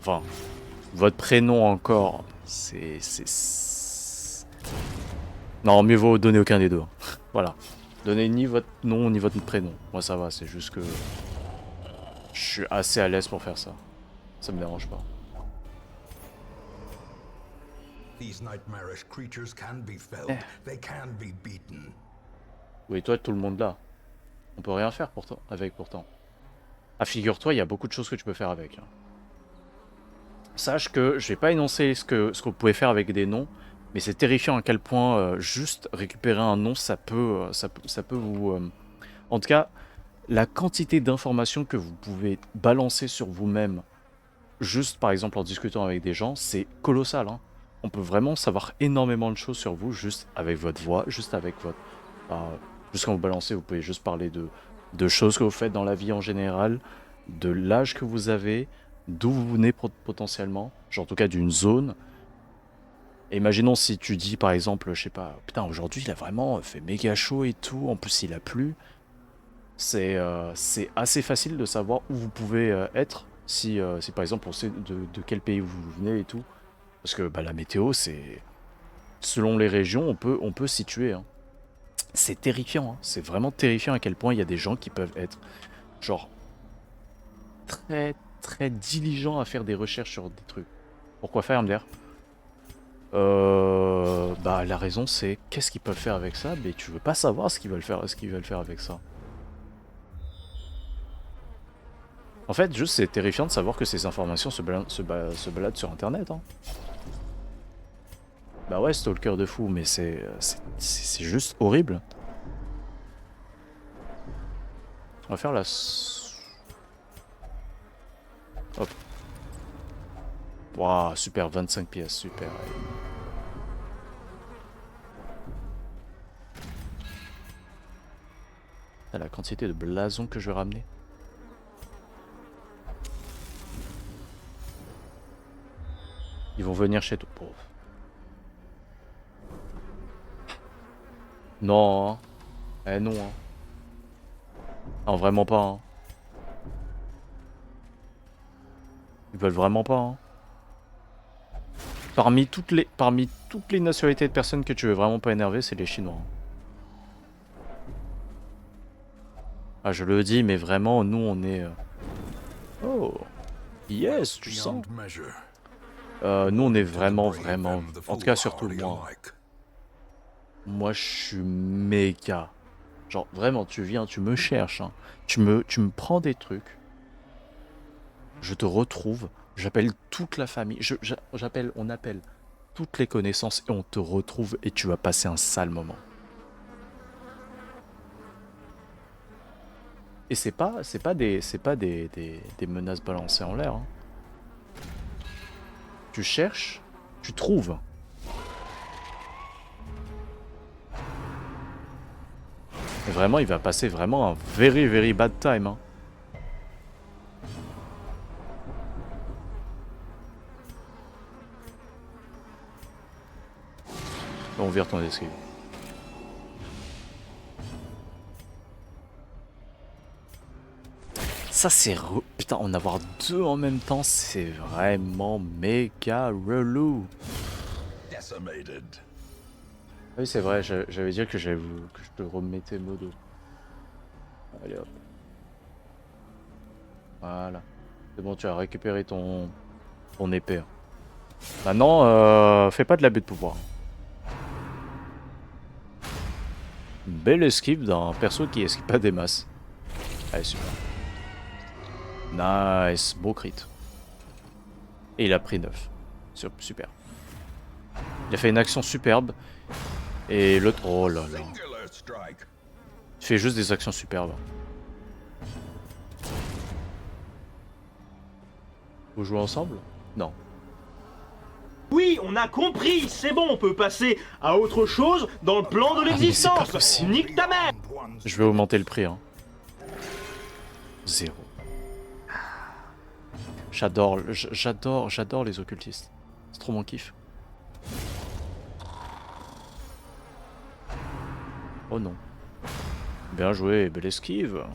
Enfin... Votre prénom encore... C'est... Non, mieux vaut donner aucun des deux. Voilà. Donnez ni votre nom ni votre prénom. Moi ça va, c'est juste que... Je suis assez à l'aise pour faire ça. Ça me dérange pas. Oui, toi, tout le monde là. On peut rien faire pourtant, avec pourtant. Ah, figure-toi, il y a beaucoup de choses que tu peux faire avec. Sache que je vais pas énoncer ce que vous pouvez faire avec des noms, mais c'est terrifiant à quel point juste récupérer un nom, ça peut vous... En tout cas, la quantité d'informations que vous pouvez balancer sur vous-même, juste par exemple en discutant avec des gens, c'est colossal. Hein. On peut vraiment savoir énormément de choses sur vous, juste avec votre voix, juste avec votre... juste quand vous balancez, vous pouvez juste parler de choses que vous faites dans la vie en général, de l'âge que vous avez, d'où vous venez potentiellement, genre en tout cas d'une zone. Et imaginons si tu dis par exemple, je sais pas, putain aujourd'hui il a vraiment fait méga chaud et tout, en plus il a plu. C'est assez facile de savoir où vous pouvez être si par exemple on sait de quel pays vous venez et tout. Parce que bah, la météo, c'est... Selon les régions, on peut situer. Hein. C'est terrifiant, hein. C'est vraiment terrifiant à quel point il y a des gens qui peuvent être genre très très diligents à faire des recherches sur des trucs. Pourquoi faire, MDR? Bah la raison c'est qu'est-ce qu'ils peuvent faire avec ça, mais tu veux pas savoir ce qu'ils veulent faire avec ça. En fait, juste c'est terrifiant de savoir que ces informations se baladent sur internet. Hein. Bah ouais, stalker de fou, mais c'est juste horrible. On va faire la... Hop. Waouh, super, 25 pièces, super. Ah, la quantité de blasons que je vais ramener. Ils vont venir chez toi. Oh. Non, hein. Eh non, hein. Non, vraiment pas, hein. Ils veulent vraiment pas, hein. Parmi toutes les nationalités de personnes que tu veux vraiment pas énerver, c'est les Chinois. Hein. Ah, je le dis, mais vraiment, nous, on est... Oh, yes, tu sens. Nous, on est vraiment... En tout cas, surtout moi. Moi, je suis méga. Genre, vraiment, tu viens, tu me cherches. Hein. Tu me prends des trucs. Je te retrouve. J'appelle toute la famille. On appelle toutes les connaissances et on te retrouve et tu vas passer un sale moment. Et c'est pas des menaces balancées en l'air. Hein. Tu cherches, tu trouves. Et vraiment, il va passer vraiment un very bad time. Hein. On vire ton esquive. Ça c'est putain, en avoir deux en même temps, c'est vraiment méga relou. Ah oui c'est vrai, j'avais dit que je te remettais modo. Allez hop. Voilà. C'est bon, tu as récupéré ton épée. Maintenant, fais pas de l'abus de pouvoir. Une belle esquive d'un perso qui esquive pas des masses. Allez, super. Nice, beau crit. Et il a pris 9. Super. Il a fait une action superbe. Et l'autre... Oh là là. Il fait juste des actions superbes. Vous jouez ensemble? Non. Oui, on a compris, c'est bon, on peut passer à autre chose dans le plan de l'existence. Nique ta mère. Je vais augmenter le prix. Hein. 0. J'adore les occultistes. C'est trop mon kiff. Oh non. Bien joué, belle esquive.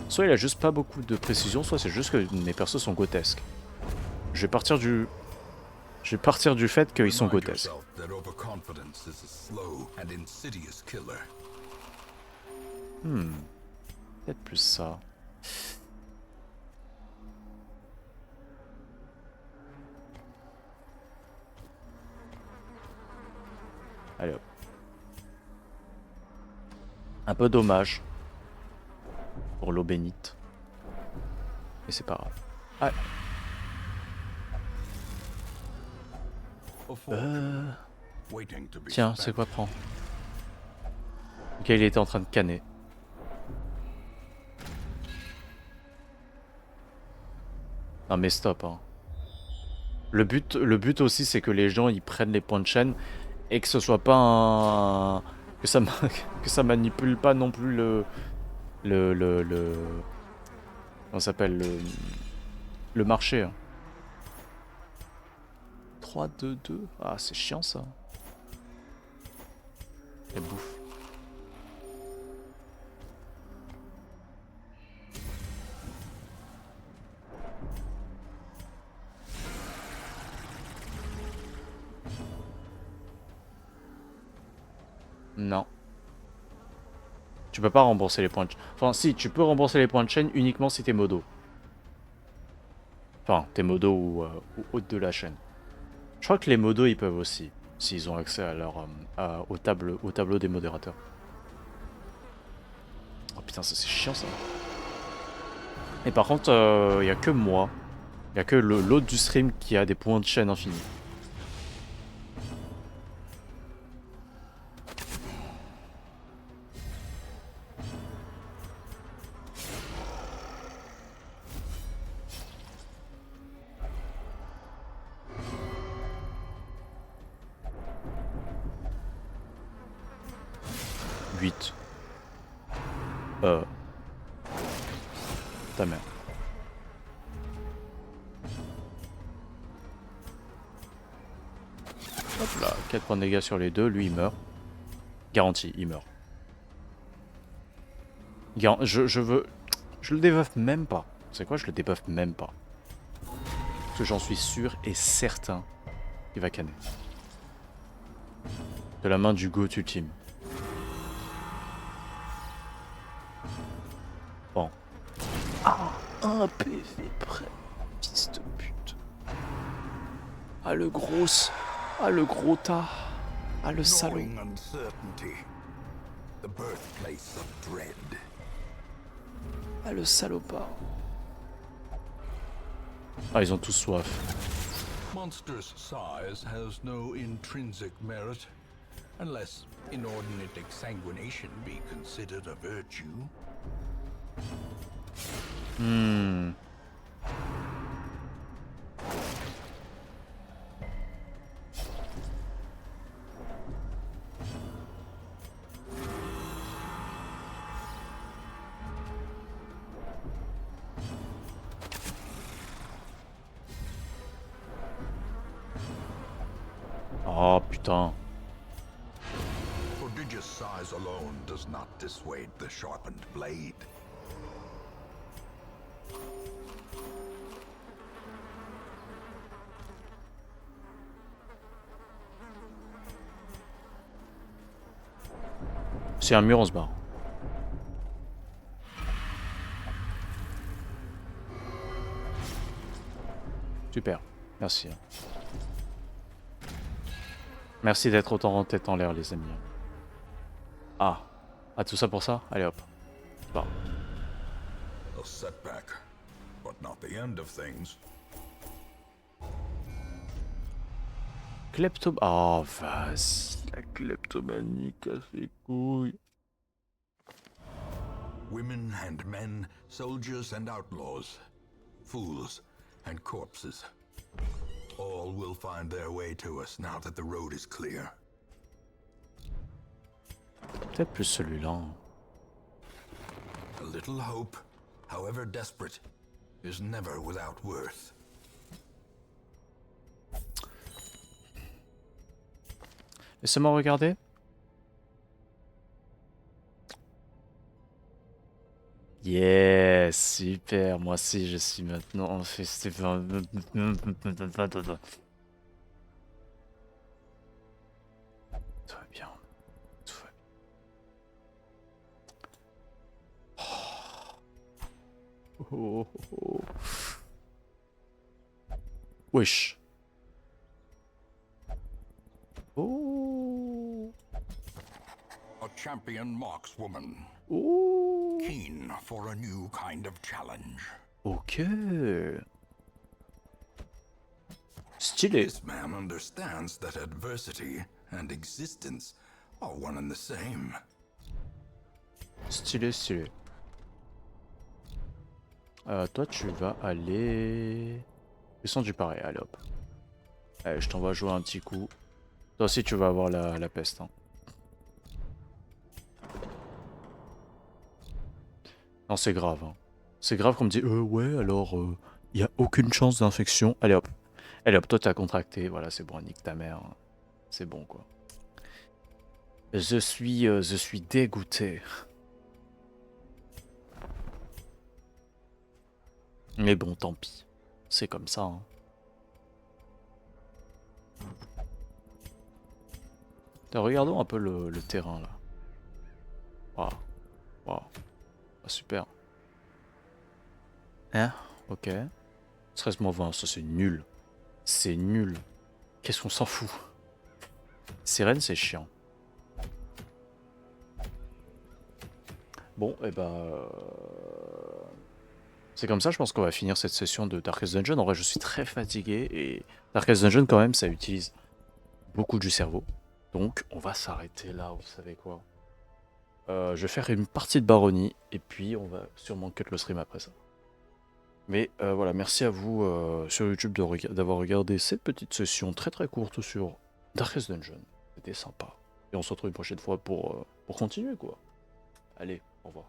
Soit il a juste pas beaucoup de précision, soit c'est juste que mes persos sont grotesques. Je vais partir du fait qu'ils sont grotesques. Peut-être plus ça. Allez hop. Un peu dommage. Pour l'eau bénite. Mais c'est pas grave. Ah. Tiens, c'est quoi prend? Ok, il était en train de canner. Non mais stop hein. Le but aussi c'est que les gens ils prennent les points de chaîne et que ce soit pas un... que ça manipule pas non plus comment ça s'appelle le marché. Hein. 3-2-2. Ah c'est chiant ça. Elle bouffe. Non. Tu peux pas rembourser les points de chaîne. Enfin si, tu peux rembourser les points de chaîne uniquement si t'es modo. Enfin, t'es modo ou hôte de la chaîne. Je crois que les modos ils peuvent aussi. S'ils ont accès à leur au tableau des modérateurs. Oh putain, ça c'est chiant ça. Et par contre, y a que moi. Y a que l'autre du stream qui a des points de chaîne infinis. Ta mère. Hop là, 4 points de dégâts sur les deux, lui il meurt. Garanti, il meurt. Je le débuff même pas. C'est quoi, je le débuff même pas. Parce que j'en suis sûr et certain qu'il va canner. De la main du GOAT ultime. Bon. Ah, un PV près. Fils de pute. Ah le gros. Ah le gros tas. Ah le salaud. Ah le salopard. Ah ils ont tous soif. Monstrous size has no intrinsic merit, unless inordinate exsanguination be considered a virtue. putain. Prodigious size alone does not dissuade the sharpened blade. C'est un mur, on se barre. Super, merci. Merci d'être autant en tête en l'air, les amis. Ah, tout ça pour ça? Allez hop. Bon. A setback, but not the end of things. Oh, vas-y, la kleptomanie casse les couilles. Women and men, soldiers and outlaws, fools and corpses. All will find their way to us now that the road is clear. Peut-être plus celui-là. A little hope, however desperate, is never without worth. Laissez-moi regarder. Yes, super. Moi aussi, je suis maintenant en festival. Tout va bien. Tout va bien. Oh, oh, oh. Wesh. Oh. A champion markswoman, Oh. keen for a new kind of challenge. Ok. Stylé. This man understands that adversity and existence are one and the same. Stylé, stylé. Toi, tu vas aller... Descendre du pareil, allez hop. Allez, je t'envoie jouer un petit coup. Toi aussi, tu vas avoir la peste. Hein. Non, c'est grave. Hein. C'est grave qu'on me dit, ouais, alors, il n'y a aucune chance d'infection. Allez hop. Allez hop, toi, t'as contracté. Voilà, c'est bon, nique ta mère. Hein. C'est bon, quoi. Je suis dégoûté. Mais bon, tant pis. C'est comme ça. Hein. Regardons un peu le terrain, là. Waouh. Waouh. Ah, super. Hein? Ok. 13-20, ça c'est nul. C'est nul. Qu'est-ce qu'on s'en fout? Sirène, c'est chiant. Bon, et c'est comme ça, je pense qu'on va finir cette session de Darkest Dungeon. En vrai, je suis très fatigué et Darkest Dungeon, quand même, ça utilise beaucoup du cerveau. Donc, on va s'arrêter là, vous savez quoi. Je vais faire une partie de Baronnie et puis on va sûrement cut le stream après ça. Mais voilà, merci à vous sur YouTube d'avoir regardé cette petite session très très courte sur Darkest Dungeon. C'était sympa. Et on se retrouve une prochaine fois pour continuer, quoi. Allez, au revoir.